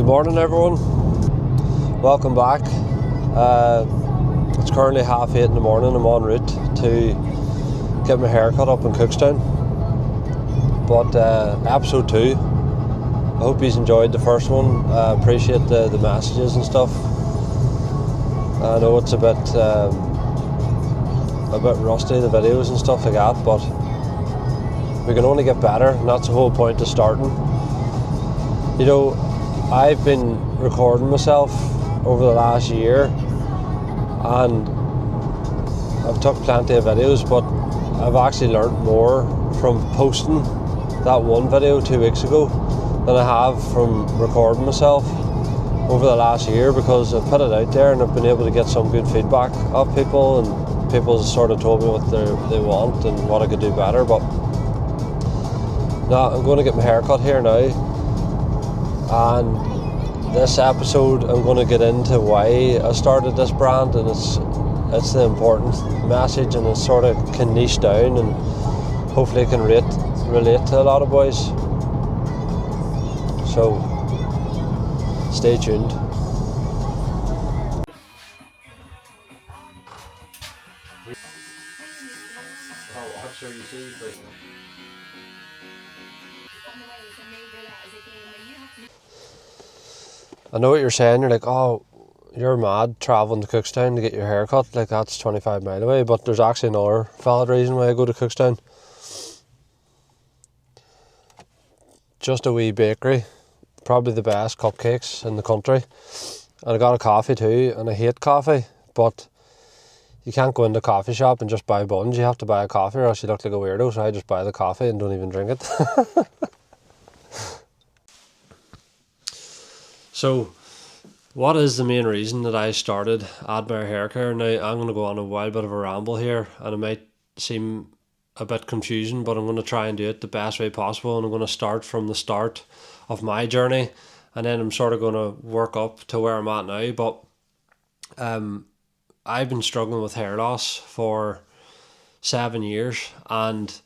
Good morning, everyone. Welcome back. It's currently 8:30 in the morning. I'm en route to get my hair cut up in Cookstown. But episode 2, I hope you enjoyed the first one. Appreciate the messages and stuff. I know it's a bit rusty, the videos and stuff like that, but we can only get better, and that's the whole point of starting. You know, I've been recording myself over the last year, and I've took plenty of videos, but I've actually learnt more from posting that one video 2 weeks ago than I have from recording myself over the last year, because I've put it out there and I've been able to get some good feedback of people, and people sort of told me what they want and what I could do better. But now I'm going to get my hair cut here now, and this episode I'm going to get into why I started this brand, and it's the important message, and it's sort of can niche down, and hopefully it can relate to a lot of boys. So stay tuned. I know what you're saying. You're like, oh, you're mad travelling to Cookstown to get your hair cut. Like, that's 25 mile away. But there's actually another valid reason why I go to Cookstown. Just a wee bakery. Probably the best cupcakes in the country. And I got a coffee too. And I hate coffee. But you can't go into a coffee shop and just buy buns. You have to buy a coffee, or else you look like a weirdo. So I just buy the coffee and don't even drink it. So, what is the main reason that I started Haircare Haircare? Now, I'm going to go on a wild bit of a ramble here, and it might seem a bit confusing, but I'm going to try and do it the best way possible, and I'm going to start from the start of my journey, and then I'm sort of going to work up to where I'm at now. But I've been struggling with hair loss for 7 years, and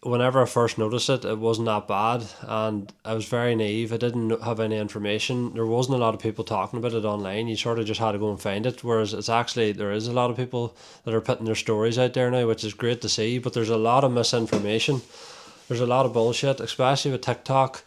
whenever I first noticed it, it wasn't that bad, and I was very naive. I didn't have any information. There wasn't a lot of people talking about it online. You sort of just had to go and find it, whereas it's actually, there is a lot of people that are putting their stories out there now, which is great to see, but there's a lot of misinformation. There's a lot of bullshit, especially with TikTok.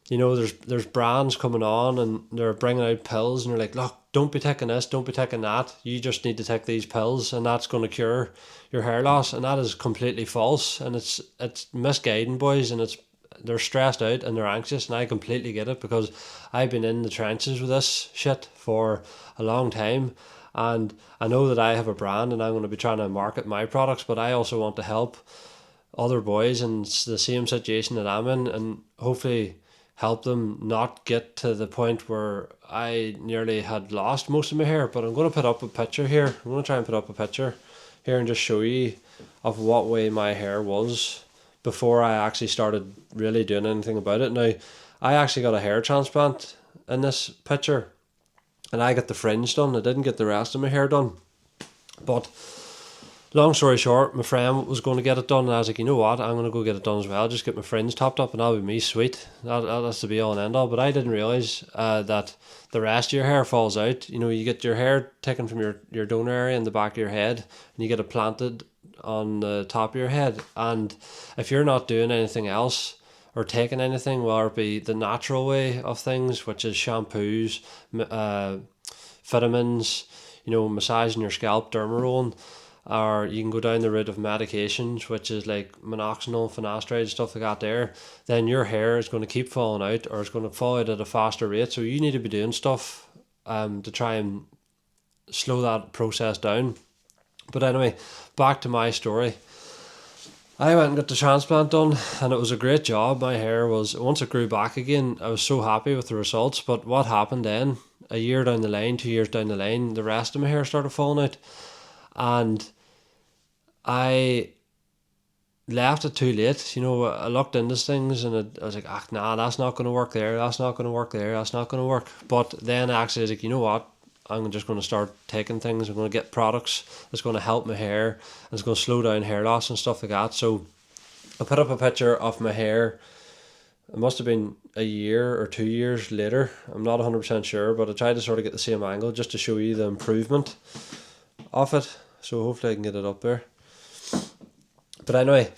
You know, there's brands coming on and they're bringing out pills, and they're like, look, don't be taking this, don't be taking that. You just need to take these pills, and that's going to cure your hair loss. And that is completely false, and it's misguiding boys, and they're stressed out and they're anxious, and I completely get it, because I've been in the trenches with this shit for a long time, and I know that I have a brand and I'm going to be trying to market my products, but I also want to help other boys in the same situation that I'm in, and hopefully help them not get to the point where I nearly had lost most of my hair. But I'm going to put up a picture here. I'm going to try and put up a picture here and just show you of what way my hair was before I actually started really doing anything about it. Now, I actually got a hair transplant in this picture, and I got the fringe done. I didn't get the rest of my hair done. But long story short, my friend was going to get it done, and I was like, you know what, I'm going to go get it done as well. Just get my fringe topped up, and that'll be me, sweet. That's the be all and end all. But I didn't realise that the rest of your hair falls out. You know, you get your hair taken from your donor area in the back of your head, and you get it planted on the top of your head. And if you're not doing anything else or taking anything, whether it be the natural way of things, which is shampoos, vitamins, you know, massaging your scalp, derma rolling, or you can go down the route of medications, which is like minoxidil, finasteride, stuff like that there, then your hair is going to keep falling out, or it's going to fall out at a faster rate. So you need to be doing stuff to try and slow that process down. But anyway, back to my story. I went and got the transplant done, and it was a great job. My hair was, once it grew back again, I was so happy with the results. But what happened then, a year down the line, 2 years down the line, the rest of my hair started falling out. And I left it too late. You know, I looked into things, and I was like, nah, that's not going to work there. That's not going to work there. That's not going to work. But then actually I was like, you know what? I'm just going to start taking things. I'm going to get products that's going to help my hair, and it's going to slow down hair loss and stuff like that. So I put up a picture of my hair It must have been a year or 2 years later. I'm not 100% sure, but I tried to sort of get the same angle just to show you the improvement of it. So hopefully I can get it up there. But anyway,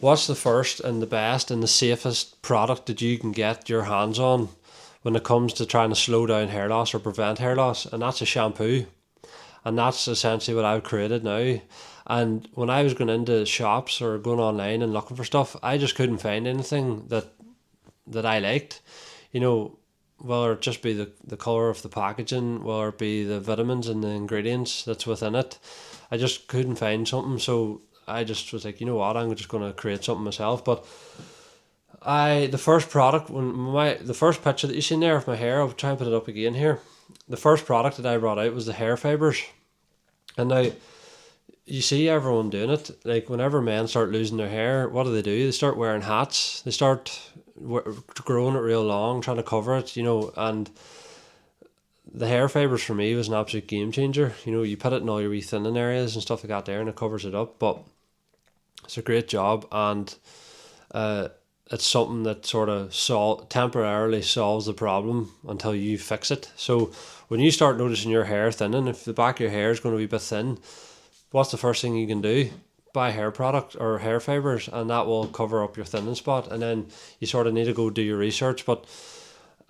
what's the first and the best and the safest product that you can get your hands on when it comes to trying to slow down hair loss or prevent hair loss? And that's a shampoo. And that's essentially what I've created now. And when I was going into shops or going online and looking for stuff, I just couldn't find anything that I liked. You know, whether it just be the colour of the packaging, whether it be the vitamins and the ingredients that's within it. I just couldn't find something. So I just was like, you know what, I'm just going to create something myself. But the first product, the first picture that you seen there of my hair, I'll try and put it up again here. The first product that I brought out was the hair fibres. And now you see everyone doing it. Like whenever men start losing their hair, what do? They start wearing hats. They start growing it real long, trying to cover it, and the hair fibres for me was an absolute game changer. You put it in all your wee thinning areas and stuff like that there and it covers it up. But it's a great job, and it's something that sort of temporarily solves the problem until you fix it. So when you start noticing your hair thinning, if the back of your hair is going to be a bit thin, what's the first thing you can do? Buy hair product or hair fibres, and that will cover up your thinning spot. And then you sort of need to go do your research, but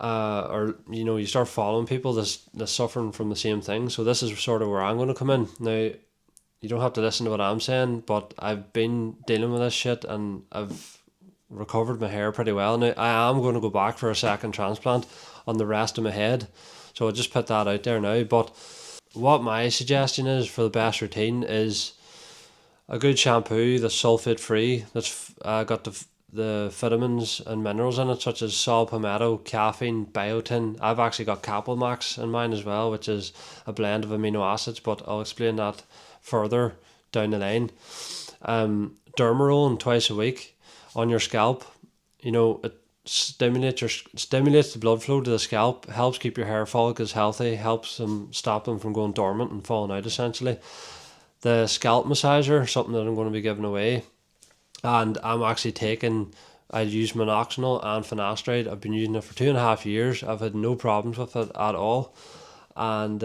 you start following people that's suffering from the same thing. So this is sort of where I'm going to come in. Now, you don't have to listen to what I'm saying, but I've been dealing with this shit and I've recovered my hair pretty well. Now, I am going to go back for a second transplant on the rest of my head. So I'll just put that out there now. But what my suggestion is for the best routine is a good shampoo that's sulfate free, that's got the vitamins and minerals in it, such as saw palmetto, caffeine, biotin. I've actually got Capel Max in mine as well, which is a blend of amino acids, but I'll explain that further down the line. Dermarolling twice a week on your scalp. It stimulates the blood flow to the scalp, helps keep your hair follicles healthy, helps them stop them from going dormant and falling out essentially. The scalp massager, something that I'm going to be giving away, and I'm actually I use minoxidil and finasteride. I've been using it for 2.5 years. I've had no problems with it at all, and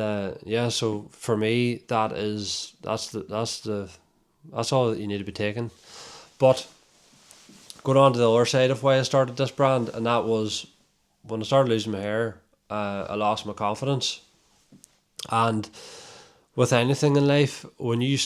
so for me that's all that you need to be taking. But going on to the other side of why I started this brand, and that was when I started losing my hair, I lost my confidence. And with anything in life, when you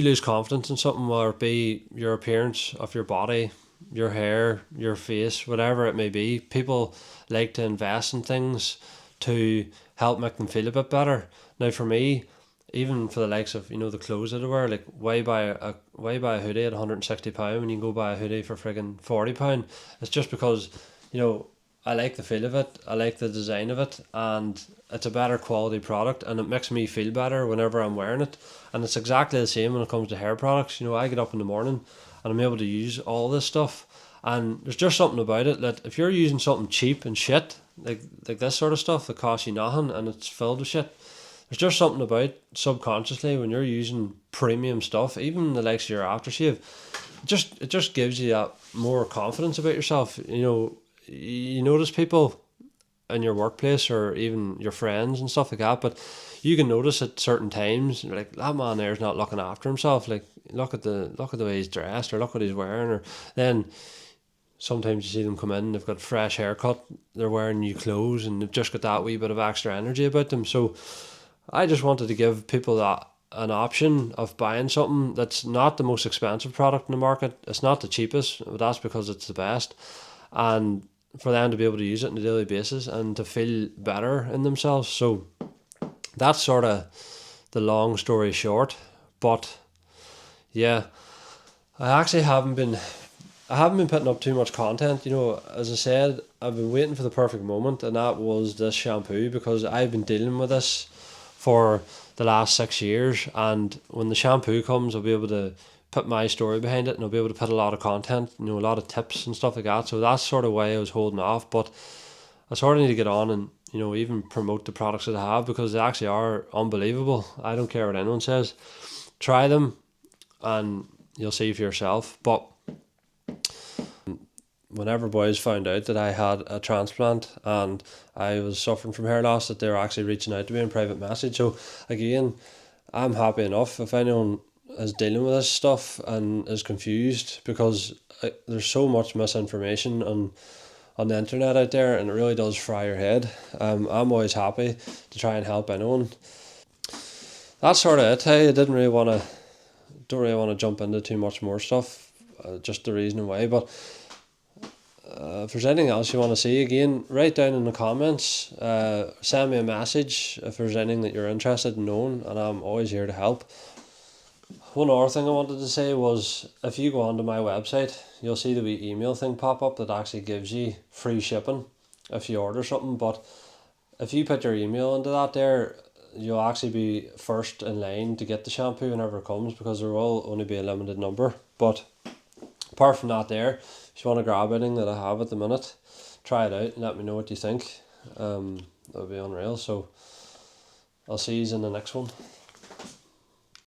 lose confidence in something, whether it be your appearance of your body, your hair, your face, whatever it may be, people like to invest in things to help make them feel a bit better. Now for me, even for the likes of the clothes that I wear, like why buy a hoodie at £160 when you can go buy a hoodie for friggin' £40? It's just because I like the feel of it, I like the design of it, and it's a better quality product, and it makes me feel better whenever I'm wearing it. And it's exactly the same when it comes to hair products. I get up in the morning and I'm able to use all this stuff, and there's just something about it that if you're using something cheap and shit like this sort of stuff that costs you nothing and it's filled with shit, there's just something about subconsciously when you're using premium stuff, even the likes of your aftershave, it just gives you that more confidence about yourself. You notice people in your workplace or even your friends and stuff like that, but you can notice at certain times, like, that man there's not looking after himself. Like, look at the way he's dressed, or look what he's wearing. Or then sometimes you see them come in, they've got fresh haircut, they're wearing new clothes, and they've just got that wee bit of extra energy about them. So I just wanted to give people an option of buying something that's not the most expensive product in the market. It's not the cheapest, but that's because it's the best. And for them to be able to use it on a daily basis and to feel better in themselves. So that's sort of the long story short. But yeah, I haven't been putting up too much content. As I said, I've been waiting for the perfect moment, and that was this shampoo, because I've been dealing with this for the last 6 years, and when the shampoo comes, I'll be able to put my story behind it, and I'll be able to put a lot of content, a lot of tips and stuff like that. So that's sort of why I was holding off. But I sort of need to get on and even promote the products that I have, because they actually are unbelievable. I don't care what anyone says. Try them and you'll see for yourself. But whenever boys found out that I had a transplant and I was suffering from hair loss, that they were actually reaching out to me in private message. So again, I'm happy enough if anyone is dealing with this stuff and is confused, because there's so much misinformation on the internet out there, and it really does fry your head. I'm always happy to try and help anyone. That's sort of it. Hey, I didn't really want to don't really want to jump into too much more stuff. Just the reason why, but if there's anything else you want to see, again, write down in the comments. Send me a message if there's anything that you're interested in knowing, and I'm always here to help. One other thing I wanted to say was, if you go onto my website, you'll see the wee email thing pop up that actually gives you free shipping if you order something. But if you put your email into that there, you'll actually be first in line to get the shampoo whenever it comes, because there will only be a limited number. But apart from that there, if you want to grab anything that I have at the minute, try it out and let me know what you think. That would be unreal. So I'll see you in the next one.